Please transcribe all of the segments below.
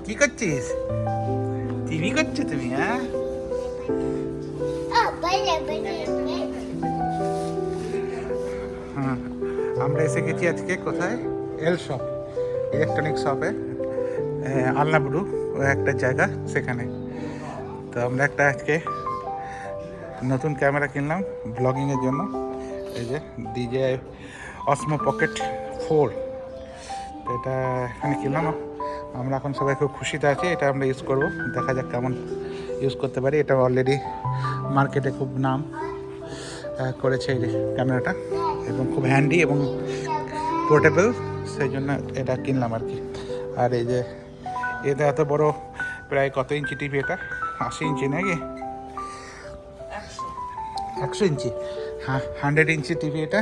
কি করছিস? টিভি করছো তুমি? হ্যাঁ, হ্যাঁ। আমরা এসে গেছি আজকে কোথায়? এল শপ, ইলেকট্রনিক শপে, আলনাবুরু ও একটা জায়গা সেখানে। তো আমরা একটা আজকে নতুন ক্যামেরা কিনলাম ব্লগিংয়ের জন্য। এই যে DJI Osmo Pocket 4, তো এটা এখানে কিনলাম। আমরা এখন সবাই খুব খুশিতে আছি। এটা আমরা ইউজ করব, দেখা যাক কেমন ইউজ করতে পারি। এটা অলরেডি মার্কেটে খুব নাম করেছে এই ক্যামেরাটা, এবং খুব হ্যান্ডি এবং পোর্টেবল, সেই জন্য এটা কিনলাম আর কি। আর এই যে এটা এত বড়, প্রায় কত ইঞ্চি টিভি এটা? 80 ইঞ্চি নাকি? 100 ইঞ্চি, হ্যাঁ 100 ইঞ্চি টিভি এটা।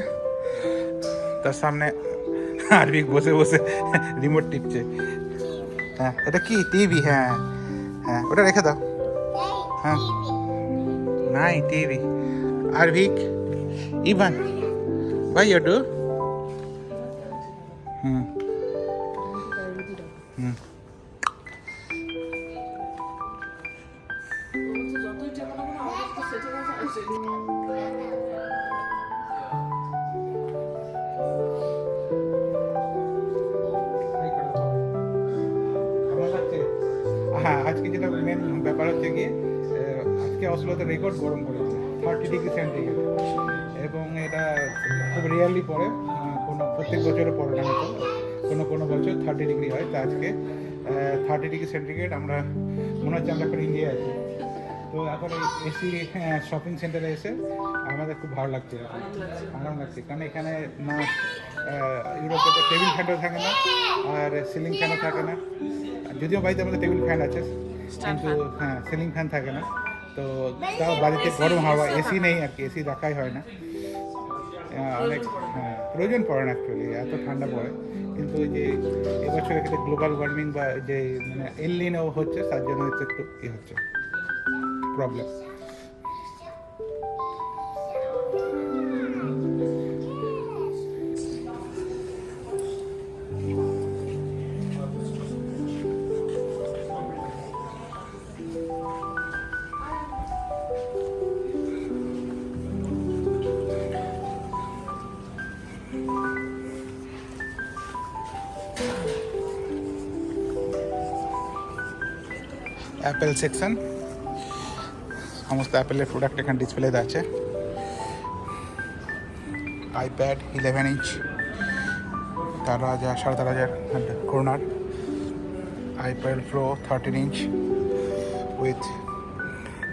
তার সামনে আরবিক বসে বসে রিমোট টিপছে। হ্যাঁ, এটা কি টিভি? হ্যাঁ হ্যাঁ, ওটা রেখে দাও। হ্যাঁ, নাই টিভি। আরবিক, ইভান, ভাই ইউ হুম হুম হ্যাঁ, আজকে যেটা মেন ব্যাপার হচ্ছে গিয়ে, আজকে অসলোতে রেকর্ড গরম পড়েছে 30°C, এবং এটা খুব রিয়ারলি পড়ে, কোনো প্রত্যেক বছরও পড়ে না, হয়তো কোনো বছর 30° হয়। তো আজকে 30°C আমরা মনে হচ্ছে আমরা এখন ইন্ডিয়া আছি। তো এখন এই এসি শপিং সেন্টারে এসে আমাদের খুব ভালো লাগছে, আরাম লাগছে, কারণ এখানে না ইউরোপে তো টেবিল ফ্যানও থাকে না, আর সিলিং ফ্যানও থাকে না। যদিও বাড়িতে আমাদের টেবিল ফ্যান আছে, কিন্তু হ্যাঁ সিলিং ফ্যান থাকে না। তো তাও বাড়িতে গরম হাওয়া, এসি নেই আর কি, এসি রাখাই হয় না। অনেক প্রয়োজন পড়ে না অ্যাকচুয়ালি, এত ঠান্ডা পড়ে। কিন্তু ওই যে এবছর এখানে গ্লোবাল ওয়ার্মিং বা যে মানে এল নিনো হচ্ছে, তার জন্য হচ্ছে একটু হচ্ছে প্রবলেম। অ্যাপেল সেকশন, সমস্ত অ্যাপেলের প্রোডাক্ট এখানে ডিসপ্লেতে আছে। আইপ্যাড 11 ইঞ্চ, 13,000 13,500 করোনার। iPad Pro 13 inch with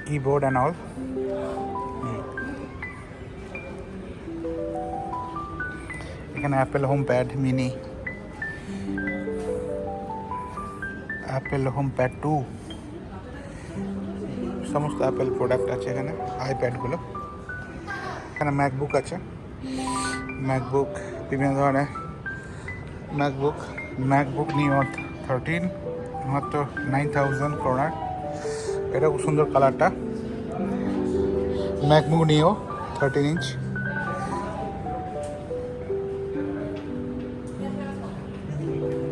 keyboard and all. এখানে Apple home pad mini, Apple home pad 2, সমস্ত অ্যাপেল প্রোডাক্ট আছে এখানে। আইপ্যাডগুলো, এখানে ম্যাকবুক আছে, ম্যাকবুক বিভিন্ন ধরনের ম্যাকবুক নিও 13, মাত্র 9,000 করোনার। এটা খুব সুন্দর কালারটা, ম্যাকবুক নিও 13 ইঞ্চ।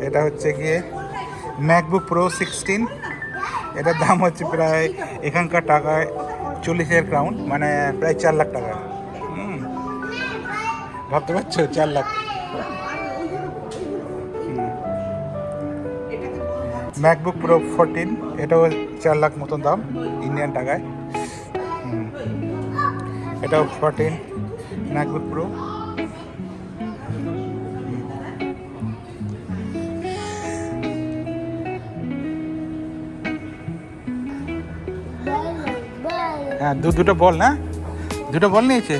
এটা হচ্ছে গিয়ে ম্যাকবুক প্রো 16, এটার দাম হচ্ছে প্রায় এখানকার টাকায় 40,000 ক্রাউন, মানে প্রায় 4 লাখ টাকা। ভাবতে পারছো, 4 লাখ। ম্যাকবুক প্রো 14, এটাও 4 লাখ মতন দাম ইন্ডিয়ান টাকায়। এটাও 14 ম্যাকবুক প্রো। হ্যাঁ, দুটো বল না, দুটো বল নিয়েছে।